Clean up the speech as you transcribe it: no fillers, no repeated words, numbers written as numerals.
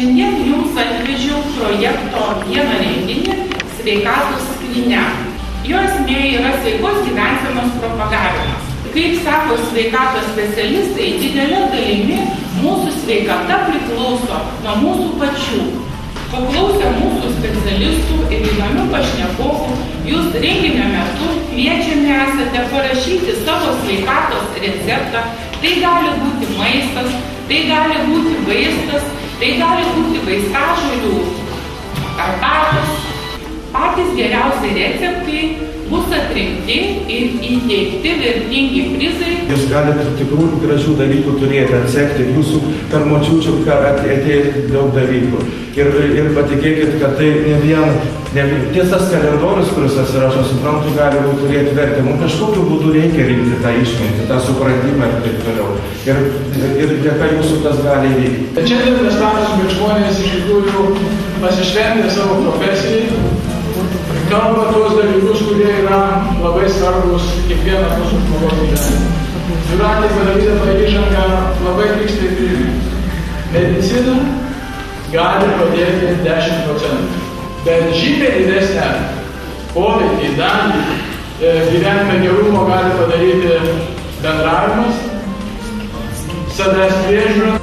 Šiandien jums atvežiau projekto vieną renginį sveikatos skrynia. Jo esmė yra sveikos gyvensenos propagavimas. Kaip sako sveikatos specialistai, didelė dalimi mūsų sveikata priklauso nuo mūsų pačių. Paklausę mūsų specialistų ir įdomių pašnekovų, jūs renginio metu kviečiami esate parašyti savo sveikatos receptą. Tai gali būti maistas, tai gali būti vaistas, tai gali būti vaistažolių arbatos. Patys geriausi receptai bus atrinkti ir įteikti vertingi prizai. Jūs galite tikrų gražių dalykų turėti, atsekti, jūsų per močiučių atėjo daug dalykų. Ir patikėkit, kad tai ne vien tiesas kalendorius, kuris atsirašo, suprantu, gali turėti vertę. Mums kažkokiu būdu reikia rinkti tą išmintį, tą supratimą ir taip toliau. Ir dėka jūsų tas gali įvykti. Šiandien mes matome, kad žmonės iš tikrųjų pasišventė savo profesijai, kalba tuos dalykus, kurie yra labai svarbus kiekvieną mūsų žmogaus gyvenimą. Jūratė padarydama įžangą labai tiksliai prižiūrė. Medicina gali padėti 10%, bet žymiai didesnę poveikį, dalį gyvenime gerumo gali padaryti bendravimas, savęs priežiūra.